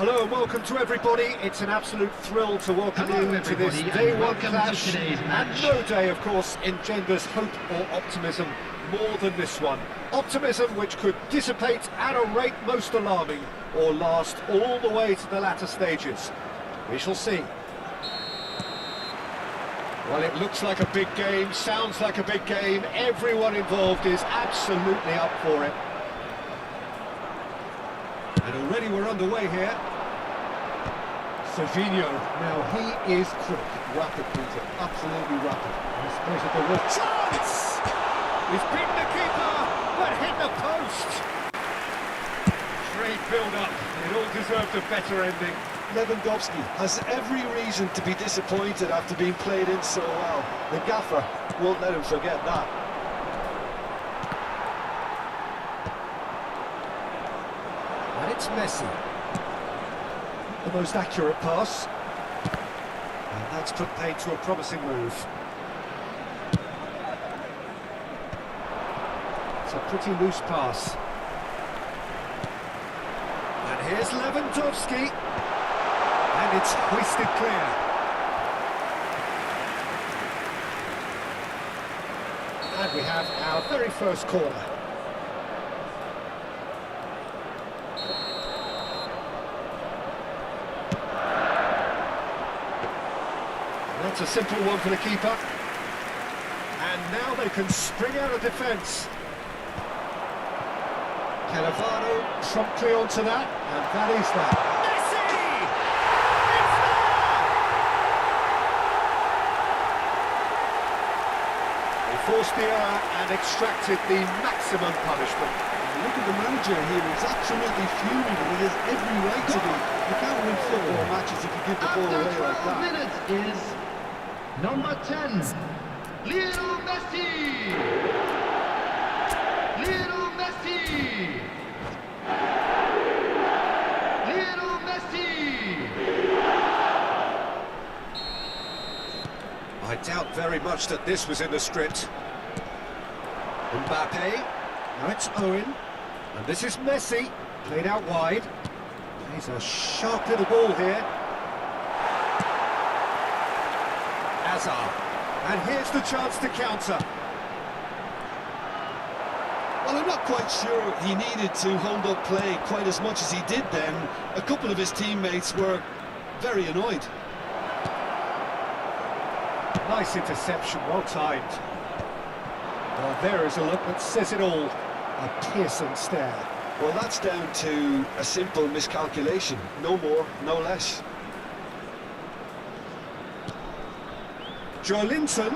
Hello and welcome to everybody. It's an absolute thrill to welcome you to this day one clash, and no day, of course, engenders hope or optimism more than this one. Optimism which could dissipate at a rate most alarming, or last all the way to the latter stages. We shall see. Well, it looks like a big game, sounds like a big game. Everyone involved is absolutely up for it. And already we're underway here. Serginho, now he is quick. Rapid, Peter, absolutely rapid. He's spotted the roof. Chance! He's beaten the keeper, but hit the post. Great build-up. It all deserved a better ending. Lewandowski has every reason to be disappointed after being played in so well. The gaffer won't let him forget that. And it's Messi. The most accurate pass. And that's put paid to a promising move. It's a pretty loose pass. And here's Lewandowski. And it's hoisted clear. And we have our very first corner. That's a simple one for the keeper. And now they can spring out of defence. Cannavaro promptly onto that, and that is that. Messi! It's there! They forced the error and extracted the maximum punishment. Look at the manager here, he's absolutely fuming, and he has every right to be. You can't win football matches if you give the ball away like that. Minutes is number 10, Lionel Messi! Lionel Messi! Lionel Messi! I doubt very much that this was in the script. Mbappe, now it's Owen, and this is Messi, played out wide. He's a sharp little ball here. Hazard, and here's the chance to counter. Well, I'm not quite sure he needed to hold up play quite as much as he did then. A couple of his teammates were very annoyed. Nice interception, well timed. Well, there is a look that says it all. A piercing stare. Well, that's down to a simple miscalculation. No more, no less. Joelinton.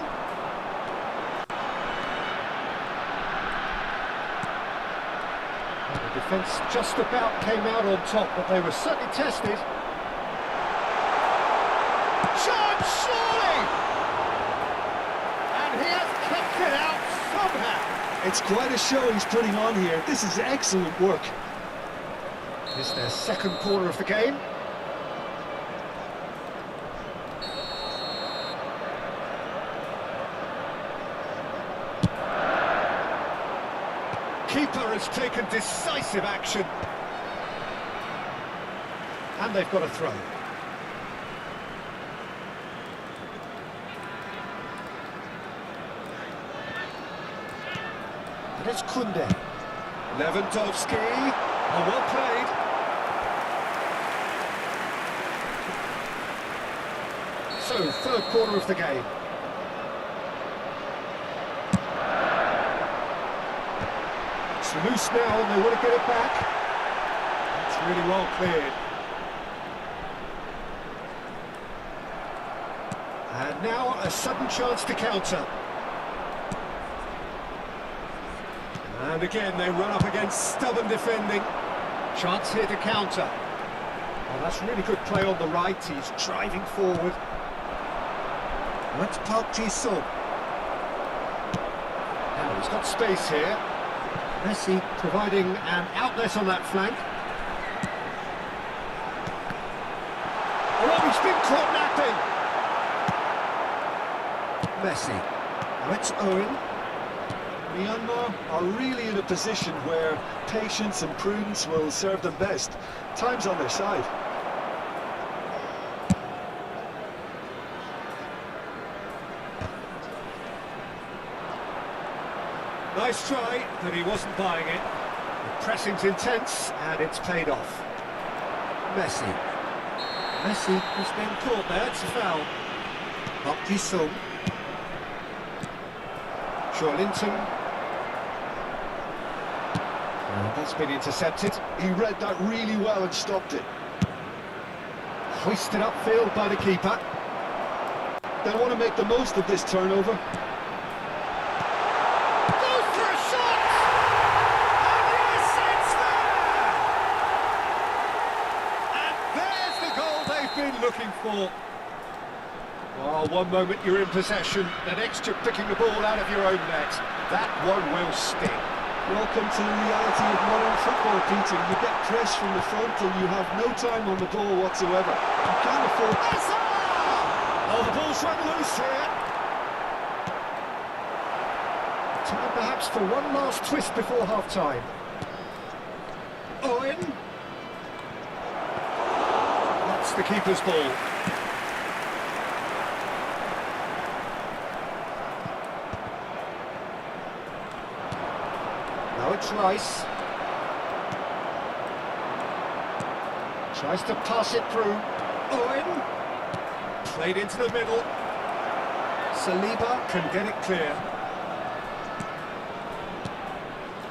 The defence just about came out on top, but they were certainly tested. Chance, surely! And he has kept it out somehow. It's quite a show he's putting on here. This is excellent work. It's their second corner of the game. Keeper has taken decisive action. And they've got a throw. And it's Kunde. Lewandowski. Oh, well played. So, third quarter of the game. It's loose now and they want to get it back. It's really well cleared. And now a sudden chance to counter. And again they run up against stubborn defending. Chance here to counter. Well, that's really good play on the right. He's driving forward. That's Park Ji-sung. Now he's got space here. Messi providing an outlet on that flank. Oh, he's been caught napping. Messi. Now it's Owen. Myanmar are really in a position where patience and prudence will serve them best. Time's on their side. Nice try, but he wasn't buying it. The pressing's intense, and it's paid off. Messi. Messi has been caught there, it's a foul. Park Ji-sung. Linton. That's been intercepted. He read that really well and stopped it. Hoisted upfield by the keeper. They want to make the most of this turnover. Goes for a shot! And yes, it's there! And there's the goal they've been looking for. Well, one moment you're in possession, the next you're picking the ball out of your own net. That one will sting. Welcome to the reality of modern football, Peter. You get pressed from the front and you have no time on the ball whatsoever. You can't afford... Oh, the ball's run loose here. Time perhaps for one last twist before half-time. Owen. That's the keeper's ball. Now it's Rice. Tries to pass it through. Owen. Played into the middle. Saliba can get it clear.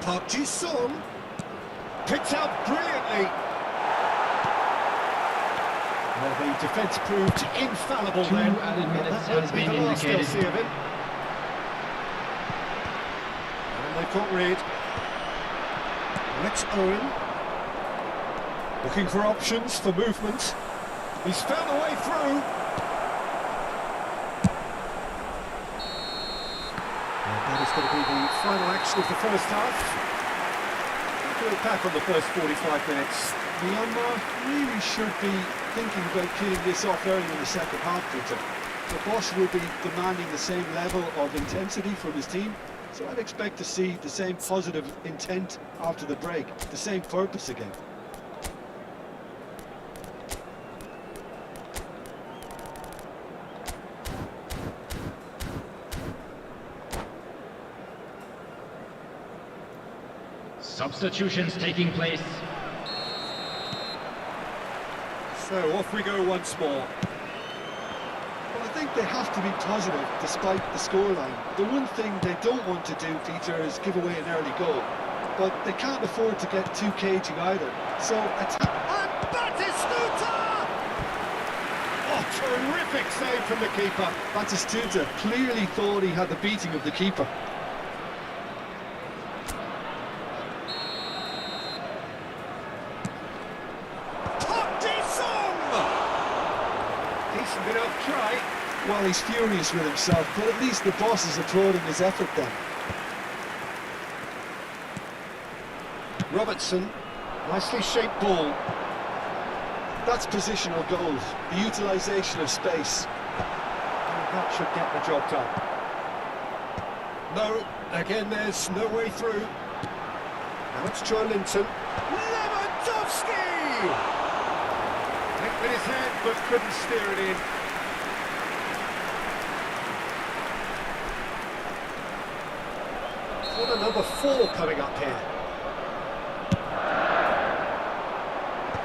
Park Ji-sung. Picked out brilliantly. Well, the defence proved infallible then. 2 added minutes That has would be been the last they'll indicated. see of him. And they've got rid. Alex Owen. Looking for options for movement. He's found a way through. And that is going to be the final action of the first half. We'll look back on the first 45 minutes. Myanmar really should be thinking about killing this off early in the second half, Peter. The boss will be demanding the same level of intensity from his team, so I'd expect to see the same positive intent after the break, the same purpose again. Substitutions taking place. So off we go once more. Well, I think they have to be positive despite the scoreline. The one thing they don't want to do, Peter, is give away an early goal. But they can't afford to get too cagey either. So attack. And Batistuta! Oh, terrific save from the keeper. Batistuta clearly thought he had the beating of the keeper. Decent enough try. Well, he's furious with himself, but at least the boss is applauding his effort then. Robertson, nicely shaped ball. That's positional goals, the utilisation of space. And that should get the job done. No, again there's no way through. Now it's Linton. Lewandowski! Linked with his head, but couldn't steer it in. Corner number 4 coming up here.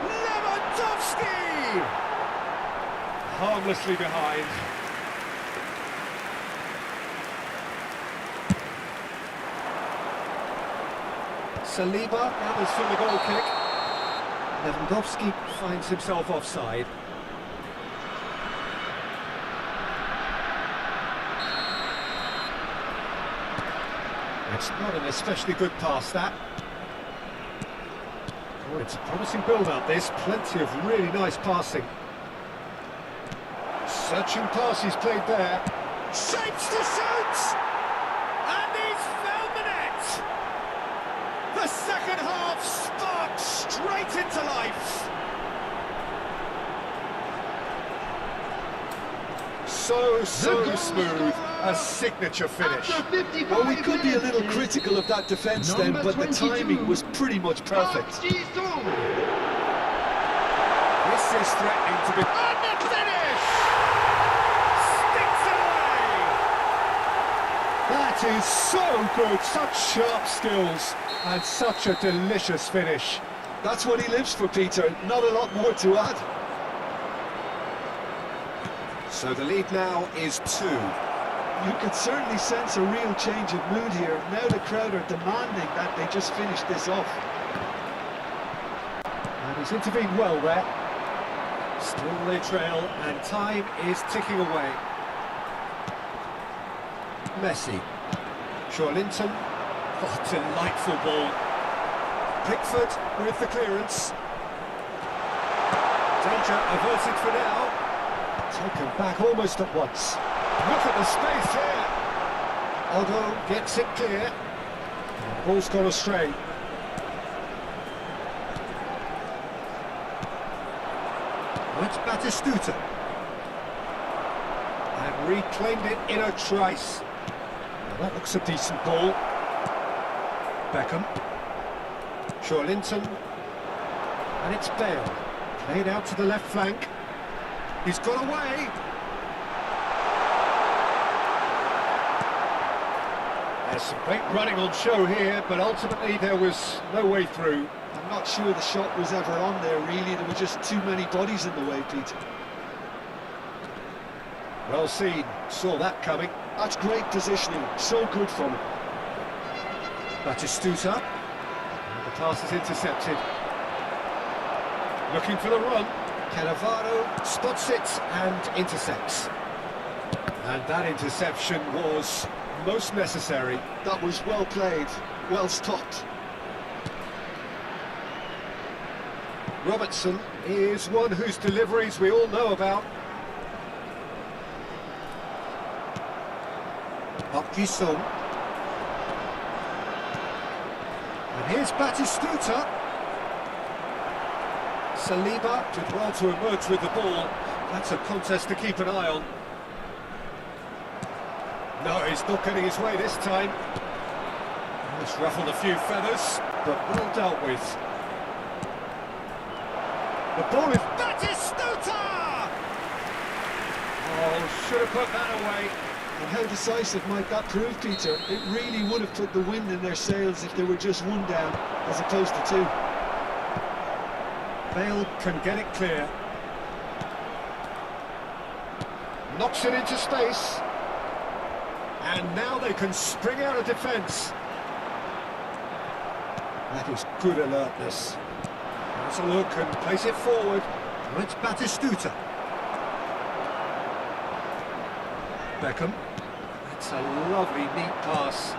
Lewandowski! Harmlessly behind. Saliba gathers from the goal kick. Lewandowski finds himself offside. It's not an especially good pass, that. Oh, it's a promising build-up, this. Plenty of really nice passing. Searching pass he's played there. Shapes to shoot! And he's found the net! The second half sparks straight into life. So smooth. A signature finish. Well, we could be a little critical of that defence then, but the timing was pretty much perfect. This is threatening to be... And the finish! Sticks it away! That That is so good, such sharp skills and such a delicious finish. That's what he lives for, Peter. Not a lot more to add. So the lead now is 2. You could certainly sense a real change of mood here. Now the crowd are demanding that they just finish this off. And he's intervened well there. Still they trail, and time is ticking away. Messi. Linton. Oh, delightful ball. Pickford with the clearance. Danger averted for now. Taken back almost at once. Look at the space here. Odo gets it clear. Ball's gone astray. It's Batistuta. And reclaimed it in a trice. Well, that looks a decent ball. Beckham. Linton. And it's Bale. Played out to the left flank. He's got away. There's some great running on show here, but ultimately there was no way through. I'm not sure the shot was ever on there, really. There were just too many bodies in the way, Peter. Well seen. Saw that coming. That's great positioning. So good from him. Batistuta. And the pass is intercepted. Looking for the run. Cannavaro spots it and intercepts. And that interception was most necessary. That was well played, well stopped. Robertson is one whose deliveries we all know about. Park Ji-sung. And here's Batistuta. Saliba did well to emerge with the ball. That's a contest to keep an eye on. No, he's not getting his way this time. It's ruffled a few feathers, but well dealt with. The ball is Batistuta! Oh, should have put that away. And how decisive might that prove, Peter? It really would have put the wind in their sails if they were just one down, as opposed to two. Bale can get it clear. Knocks it into space. And now they can spring out of defence. That is good alertness. Has a look and place it forward. Oh, it's Batistuta. Beckham. That's a lovely, neat pass.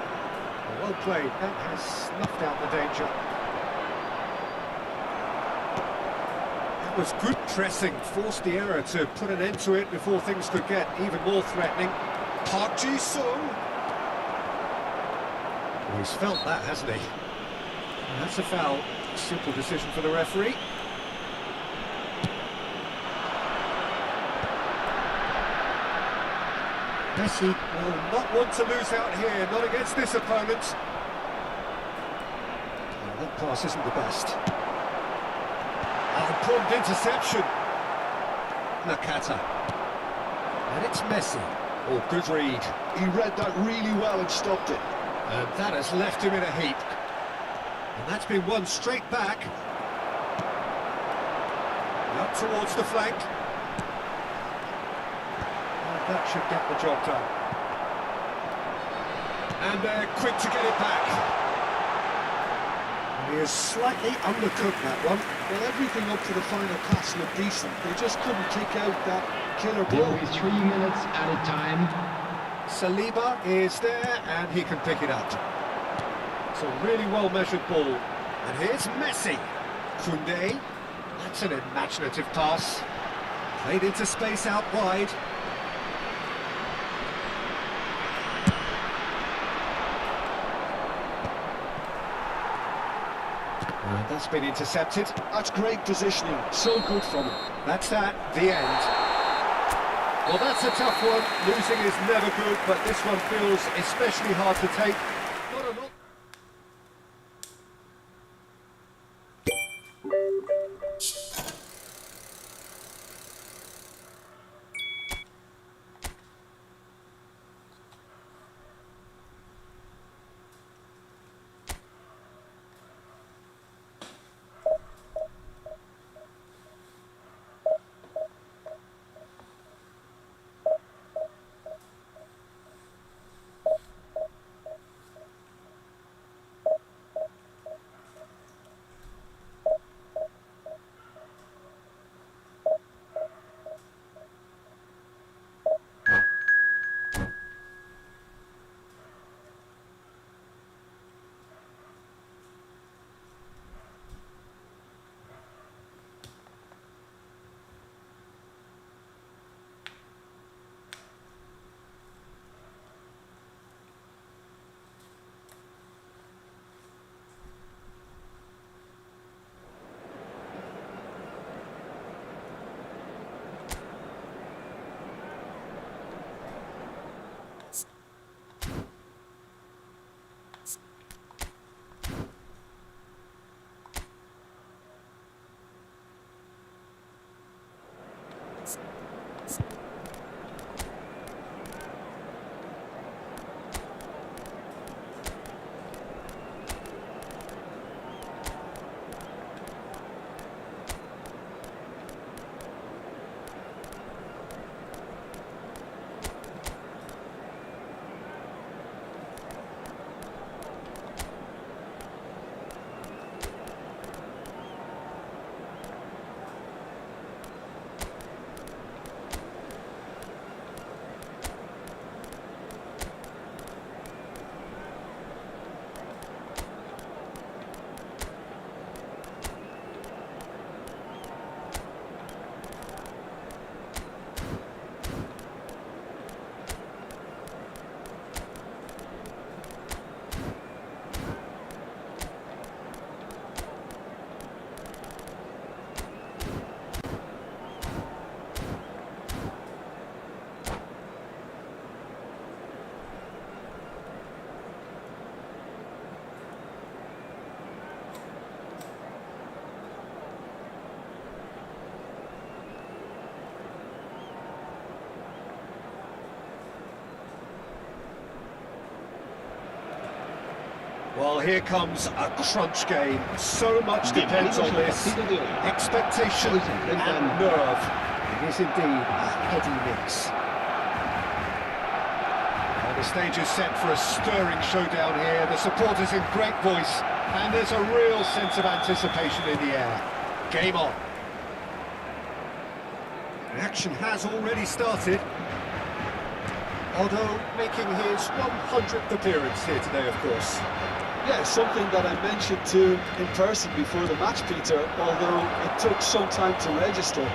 Well played. That has snuffed out the danger. That was good pressing. Forced the error to put an end to it before things could get even more threatening. Park Ji-sung. Well, he's felt that, hasn't he? And that's a foul. Simple decision for the referee. Messi will not want to lose out here, not against this opponent. Well, that pass isn't the best. Oh, prompt interception. Nakata. And it's Messi. Oh, good read. He read that really well and stopped it. And that has left him in a heap. And that's been won straight back. Up towards the flank. And that should get the job done. And they're quick to get it back. And he is slightly undercooked, that one. Well, everything up to the final pass looked decent. They just couldn't kick out that killer There ball. is 3 minutes added time. Saliba is there, and he can pick it up. It's a really well-measured ball. And here's Messi. Koundé. That's an imaginative pass. Played into space out wide. And that's been intercepted. That's great positioning. So good from him. That's that, the end. Well, that's a tough one. Losing is never good, but this one feels especially hard to take. Not a lot. Well, here comes a crunch game. So much depends on this. Expectation and nerve. It is indeed a heady mix. Well, the stage is set for a stirring showdown here. The supporters in great voice, and there's a real sense of anticipation in the air. Game on. The action has already started. Odo making his 100th appearance here today, of course. Yeah, something that I mentioned to him in person before the match, Peter, although it took some time to register.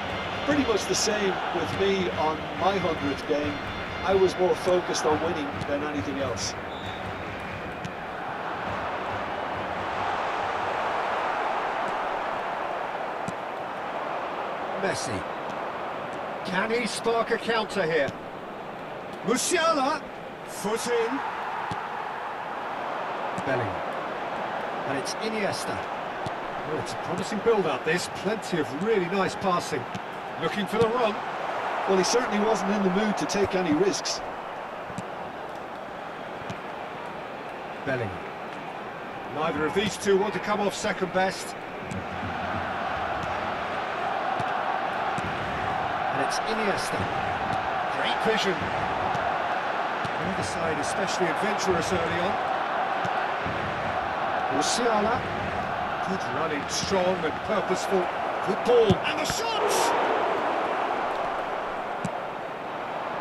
Pretty much the same with me on my 100th game. I was more focused on winning than anything else. Messi. Can he spark a counter here? Musiala, foot in. Bellingham. And it's Iniesta. Well, it's a promising build-up, this. Plenty of really nice passing. Looking for the run. Well, he certainly wasn't in the mood to take any risks. Bellingham. Neither of these two want to come off second best. And it's Iniesta. Great vision. The other side especially adventurous early on. Musiala. Good running, strong and purposeful. Good ball. And the shots!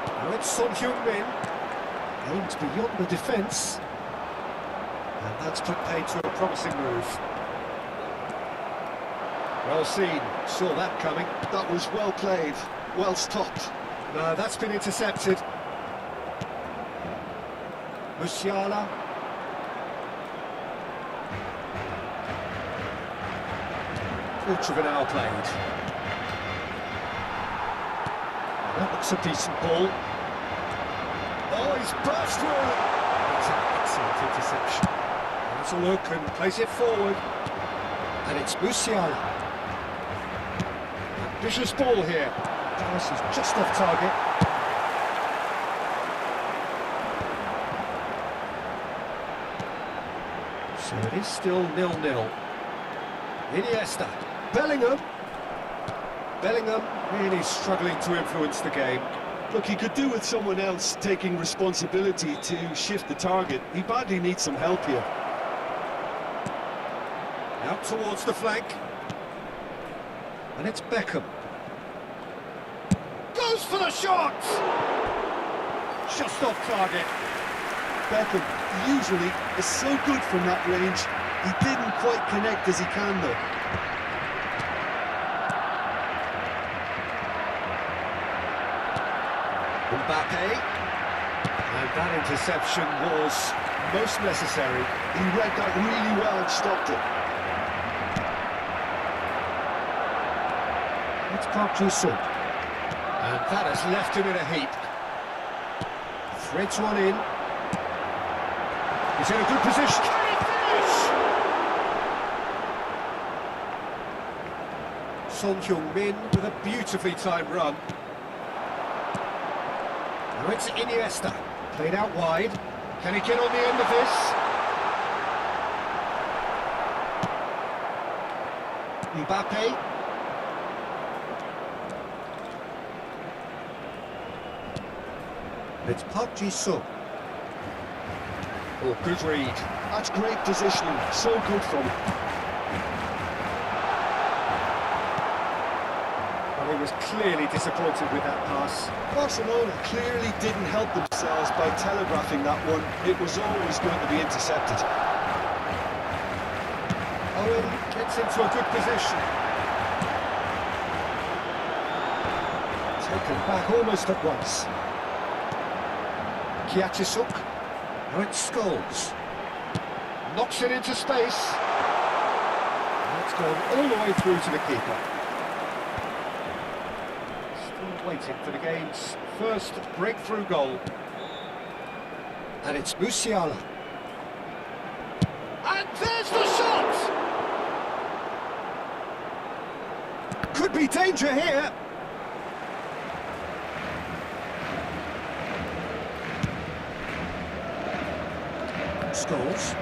Now it's Son Heung-min. Aimed beyond the defence. And that's put paid to a promising move. Well seen. Saw that coming. That was well played, well stopped. No, that's been intercepted. Musiala. Quarter of an hour played. That looks a decent ball. Oh, he's burst through! It's an excellent interception. Has a look and plays it forward. And it's Musiala. Ambitious ball here. Pass is just off target. So it is still 0-0. Iniesta. Bellingham. Bellingham really struggling to influence the game. Look, he could do with someone else taking responsibility to shift the target. He badly needs some help here. Out towards the flank. And it's Beckham. Goes for the shot! Just off target. Beckham usually is so good from that range. He didn't quite connect as he can though. Mbappe. And that interception was most necessary. He read that really well and stopped it. It's Park Ji-sung. And that has left him in a heap. Threads one in. He's in a good position. Can he finish? Son Heung-min with a beautifully timed run. Now it's Iniesta. Played out wide. Can he get on the end of this? Mbappe. It's Park Ji-sung. Oh, good read. That's great positioning, so good from him. Well, he was clearly disappointed with that pass. Barcelona clearly didn't help themselves by telegraphing that one. It was always going to be intercepted. Owen gets into a good position. Taken back almost at once. Kiachisuk. Now it's Scholes. Knocks it into space. That's gone all the way through to the keeper. Still waiting for the game's first breakthrough goal. And it's Musiala. And there's the shot! Could be danger here. Scholes.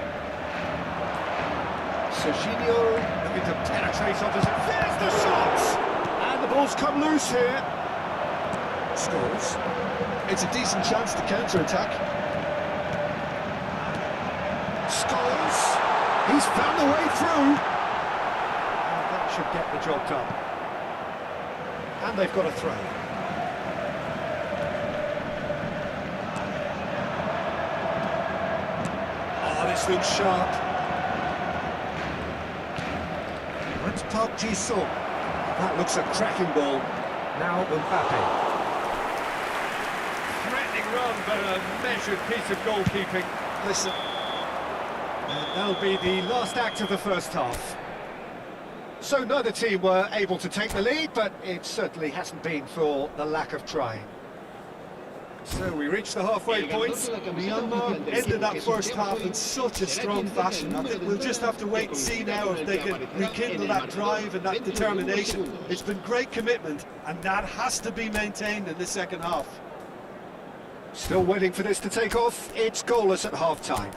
Serginho looking to penetrate onto it. There's the shot! And the ball's come loose here. Scores. It's a decent chance to counter-attack. Scores. He's found the way through. And that should get the job done. And they've got a throw. Oh, this looks sharp. That's Park Ji-sung. That looks a cracking ball. Now Mbappe. Threatening run, but a measured piece of goalkeeping. Listen, And that'll be the last act of the first half. So neither team were able to take the lead, but it certainly hasn't been for the lack of trying. So we reach the halfway point. Myanmar ended that first half in such a strong fashion. I think we'll just have to wait and see now if they can rekindle that drive and that determination. It's been great commitment, and that has to be maintained in the second half. Still waiting for this to take off. It's goalless at half-time.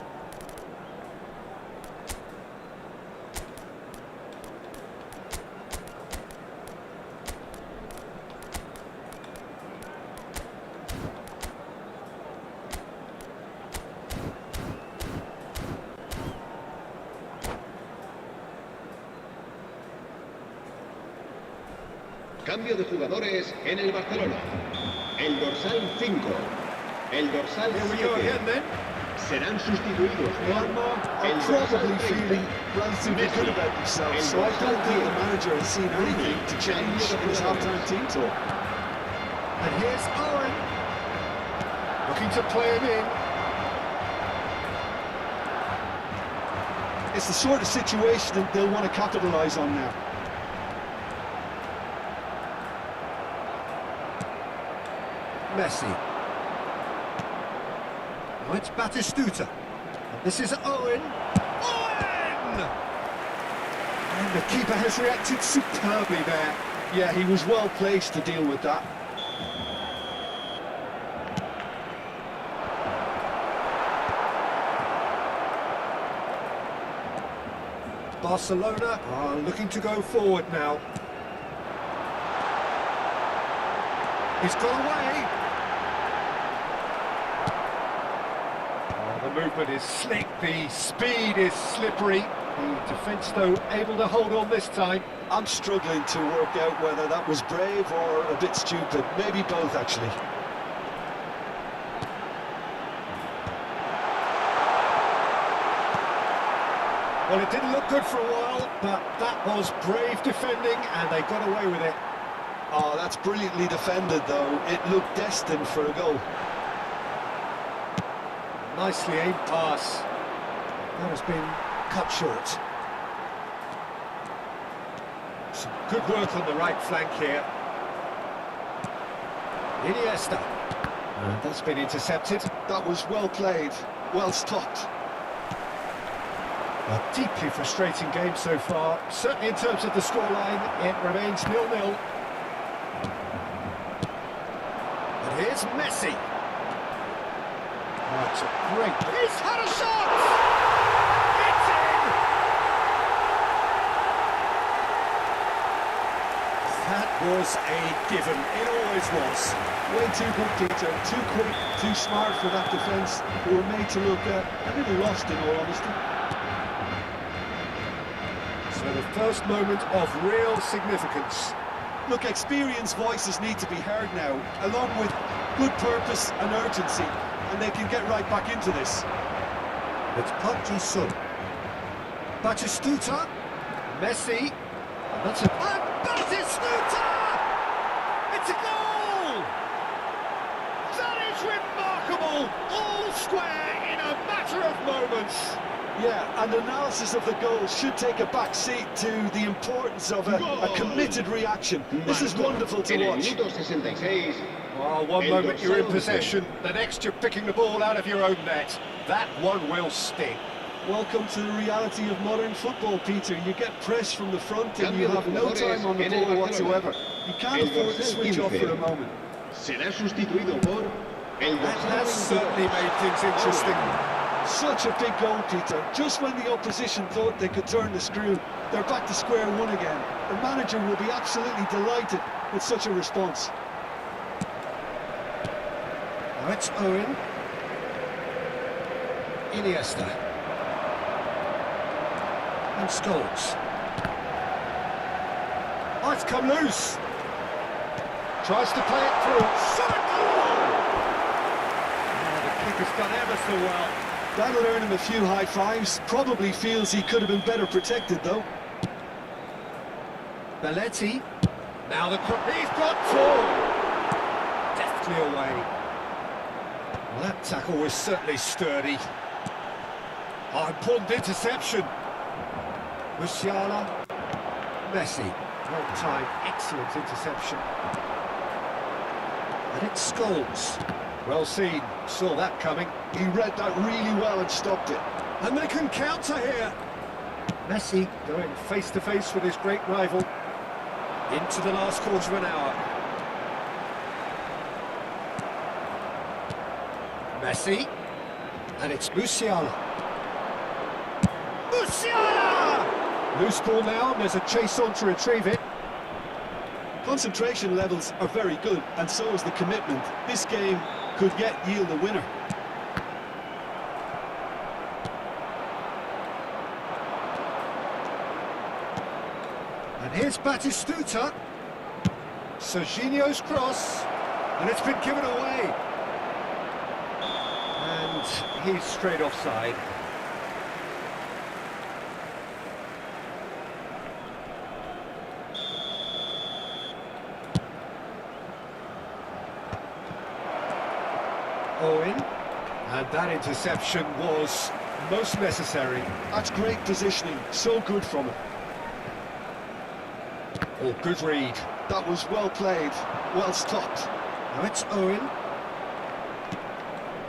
Cambio de jugadores en el Barcelona. El dorsal 5, el dorsal Here we go 7 again then. serán sustituidos por Myanmar el are dorsal probably 30, feeling relatively good about themselves, so I don't think the manager has seen anything to change in his half-time team talk. And here's Owen. Looking to play him in. It's the sort of situation that they'll want to capitalise on now. Messi. Now it's Batistuta. And this is Owen. Owen! And the keeper has reacted superbly there. Yeah, he was well placed to deal with that. Barcelona are looking to go forward now. He's got away. Oh, the movement is slick, the speed is slippery. The defence, though, able to hold on this time. I'm struggling to work out whether that was brave or a bit stupid. Maybe both, actually. Well, it didn't look good for a while, but that was brave defending, and they got away with it. Oh, that's brilliantly defended, though. It looked destined for a goal. Nicely aimed pass. That has been cut short. Some good work on the right flank here. Iniesta. And that's been intercepted. That was well played, well stopped. A deeply frustrating game so far. Certainly in terms of the scoreline, it remains 0-0. And here's Messi. Oh, it's a great... He's had a shot! It's in! That was a given. It always was. Way too good, Peter. Too quick, too smart for that defence. They were made to look a little lost, in all honesty. So the first moment of real significance. Look, experienced voices need to be heard now, along with good purpose and urgency, and they can get right back into this. It's Park Ji-sung. Batistuta. Messi. And that's a... And Batistuta! It's a goal! That is remarkable! All square in a matter of moments. Yeah, and analysis of the goal should take a back seat to the importance of a committed reaction. This is wonderful to en el watch. minuto 66. Oh, one moment you're in possession, the next you're picking the ball out of your own net. That one will sting. Welcome to the reality of modern football, Peter. You get press from the front and you have no time on the ball whatsoever. You can't afford to switch off for a moment. Será sustituido por el That dorsal has certainly made things interesting. Such a big goal, Peter. Just when the opposition thought they could turn the screw, they're back to square one again. The manager will be absolutely delighted with such a response. Now it's Owen. Iniesta. And Scholes. Oh, it's come loose. Tries to play it through. Shot a goal! Oh, the kick has done ever so well. That'll earn him a few high fives. Probably feels he could have been better protected, though. Belletti. Now the cross. He's got two. Deftly away. Well, that tackle was certainly sturdy. Oh, important interception. Musiala. Messi. Well timed. Excellent interception. And it's Scholes. Well seen. Saw that coming. He read that really well and stopped it. And they can counter here. Messi going face to face with his great rival into the last quarter of an hour. Messi, and it's Musiala. Musiala! Loose ball now, and there's a chase on to retrieve it. Concentration levels are very good, and so is the commitment. This game could yet yield a winner. And here's Batistuta. Serginho's cross, and it's been given away. And he's straight offside. Owen, and that interception was most necessary. That's great positioning, so good from him. Oh, good read. That was well played, well stopped. Now it's Owen.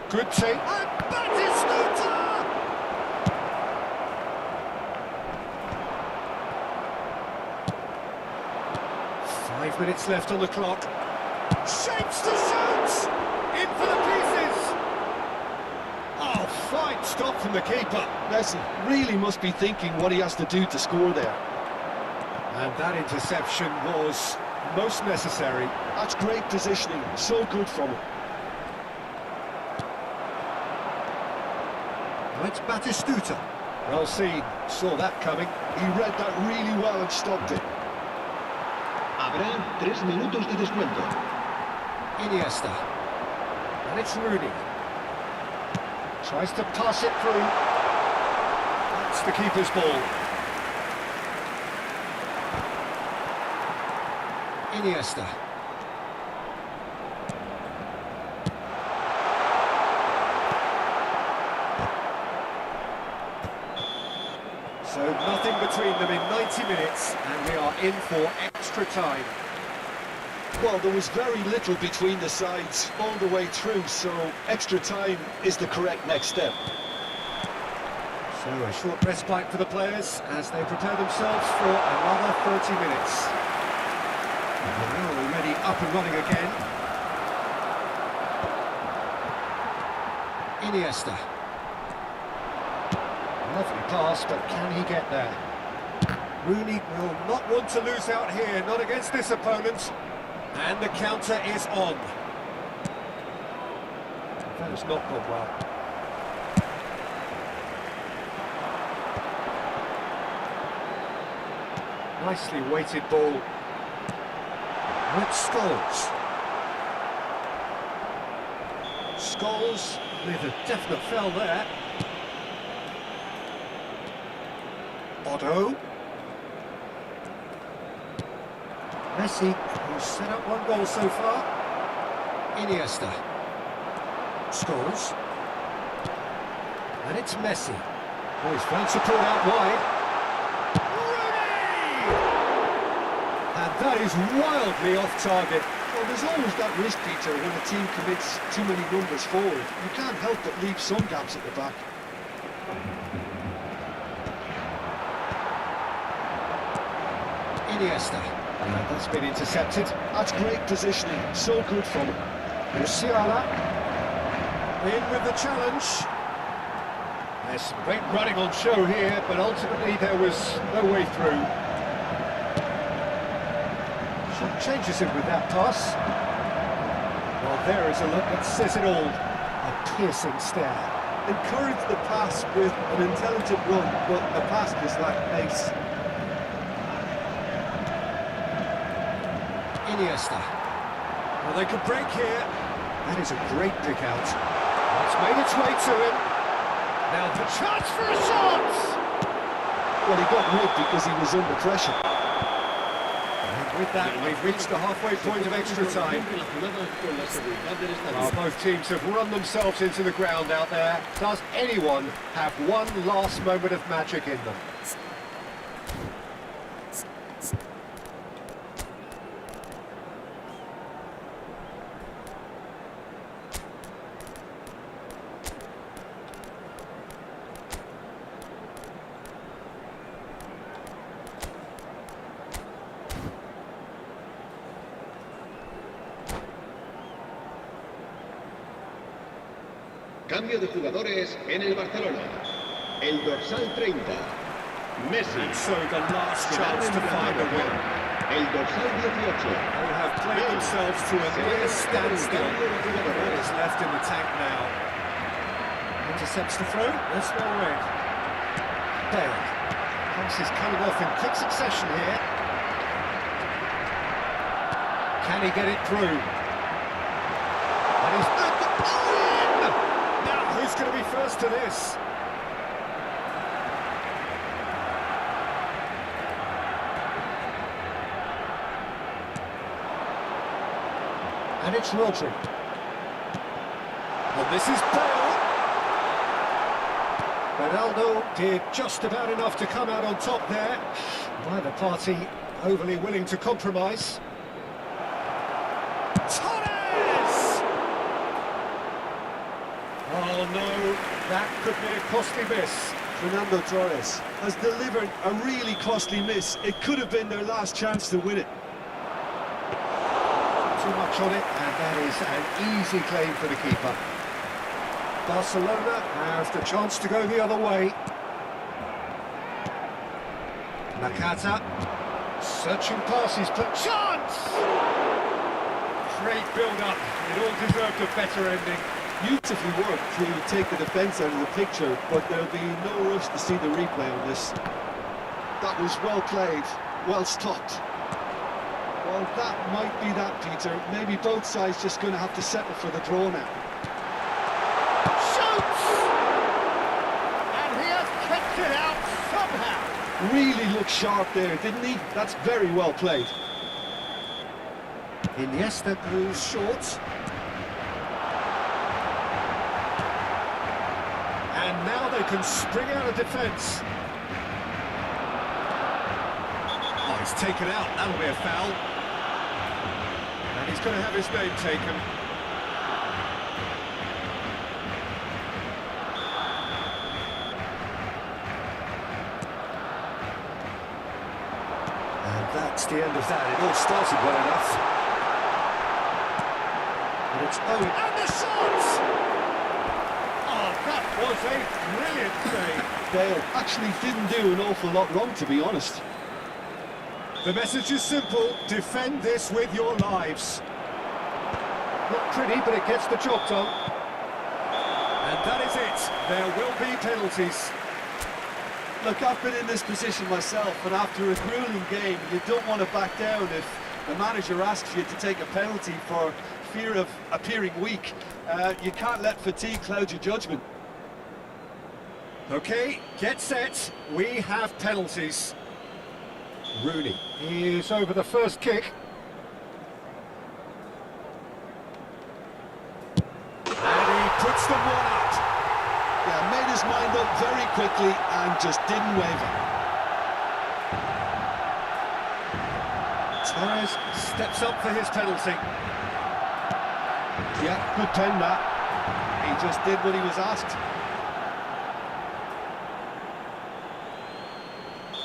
Good take. And Batistuta! 5 minutes left on the clock. Shapes to shoot! In for the pieces! Oh, fine stop from the keeper. Messi really must be thinking what he has to do to score there. And that interception was most necessary. That's great positioning, so good from him. Now it's Batistuta. Well seen, saw that coming. He read that really well and stopped it. Habrá 3 minutos de descuento. Iniesta. And it's Rooney. Tries to pass it through. That's the keeper's ball. Iniesta. So nothing between them in 90 minutes, and we are in for extra time. Well, there was very little between the sides all the way through, so extra time is the correct next step. So a short respite for the players as they prepare themselves for another 30 minutes. And they're already up and running again. Iniesta. Lovely pass, but can he get there? Rooney will not want to lose out here, not against this opponent. And the counter is on. That has not gone well. Nicely weighted ball. With Scholes. Scholes with a definite foul there. Otto. Messi, who's set up one goal so far. Iniesta. Scholes. And it's Messi. Oh, he's found support out wide. Rooney! And that is wildly off target. Well, there's always that risk, Peter, when a team commits too many numbers forward. You can't help but leave some gaps at the back. Iniesta. That's been intercepted. That's great positioning, so good from him. Musiala in with the challenge. There's some great running on show here, but ultimately there was no way through. Changes it with that pass. Well, there is a look that says it all. A piercing stare. Encourage the pass with an intelligent run, but the pass just lacked pace. Iniesta. Well, they could break here. That is a great pick out. It's made its way to him. Now the chance for a shot! Well, he got rid because he was under pressure. And with that, we've reached the halfway point of extra time. Well, both teams have run themselves into the ground out there. Does anyone have one last moment of magic in them? Cambio de jugadores en el Barcelona. El dorsal 30, Messi. And so the last chance to find a winner. El dorsal 18. They have played themselves to a near standstill. What is left in the tank now? Intercepts the throw. That's well read. Bale. Pass is coming off in quick succession here. Can he get it through? And he's at the in! Now, who's going to be first to this? And it's Rodri. Well, this is Bale. Ronaldo did just about enough to come out on top there. Neither party overly willing to compromise. Torres! Oh no, that could be a costly miss. Fernando Torres has delivered a really costly miss. It could have been their last chance to win it. Too much on it, and that is an easy claim for the keeper. Barcelona have the chance to go the other way. Nakata, searching passes, but chance! Great build-up, it all deserved a better ending. Beautifully worked to take the defence out of the picture, but there'll be no rush to see the replay on this. That was well played, well stopped. Well, that might be that, Peter. Maybe both sides just going to have to settle for the draw now. Shoots! And he has kept it out somehow. Really looked sharp there, didn't he? That's very well played. Iniesta goes short. And now they can spring out of defence. Oh, he's taken out. That'll be a foul. And he's going to have his name taken. And that's the end of that. It all started well enough. And it's Owen. And the shot! Oh, that was a brilliant save. Bale actually didn't do an awful lot wrong, to be honest. The message is simple, defend this with your lives. Not pretty, but it gets the job done. And that is it. There will be penalties. Look, I've been in this position myself, and after a grueling game, you don't want to back down if the manager asks you to take a penalty for fear of appearing weak. You can't let fatigue cloud your judgment. Okay, get set. We have penalties. Rooney is over the first kick. And he puts them one up. Yeah, made his mind up very quickly and just didn't waver. Torres steps up for his penalty. Yeah, good pen that. He just did what he was asked.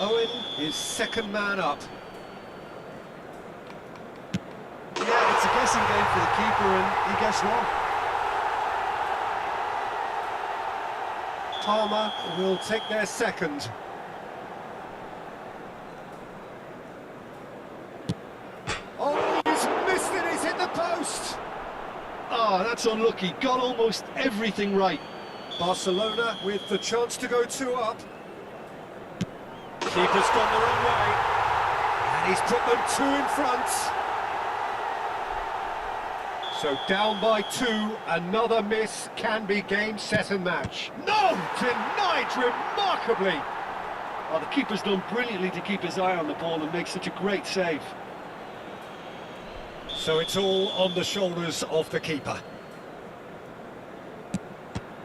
Owen is second man up. Yeah, it's a guessing game for the keeper, and he guessed wrong. Palmer will take their second. Oh, he's missed it, he's hit the post! Oh, that's unlucky. Got almost everything right. Barcelona with the chance to go 2 up. Keeper's gone the wrong way. And he's put them 2 in front. So down by 2, another miss can be game, set and match. No! Denied remarkably! Oh, the keeper's done brilliantly to keep his eye on the ball and make such a great save. So it's all on the shoulders of the keeper.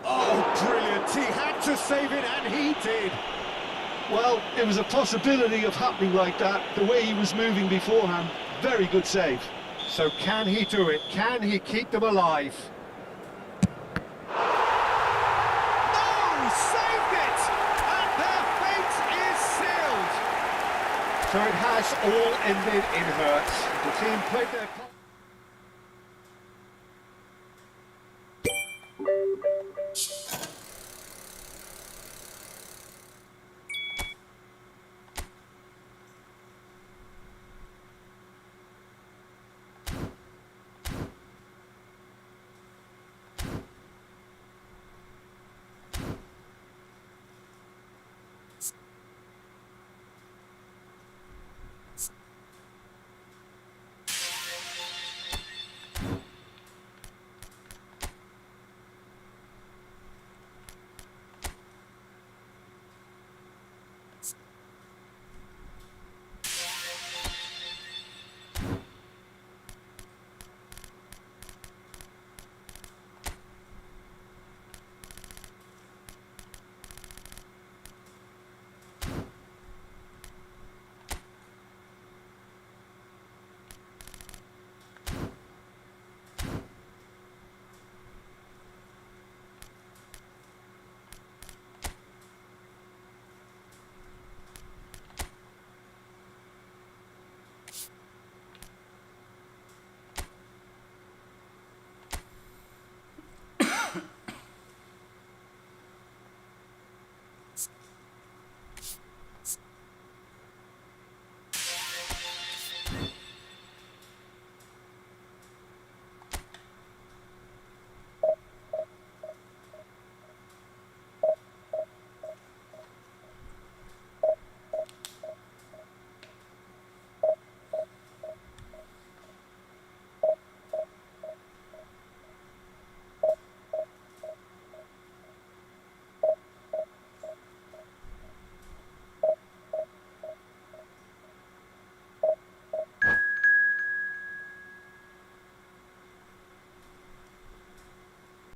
Oh, brilliant! He had to save it, and he did. Well, it was a possibility of happening like that, the way he was moving beforehand. Very good save. So can he do it? Can he keep them alive? No! Saved it! And their fate is sealed! So it has all ended in hurt. The team played their part.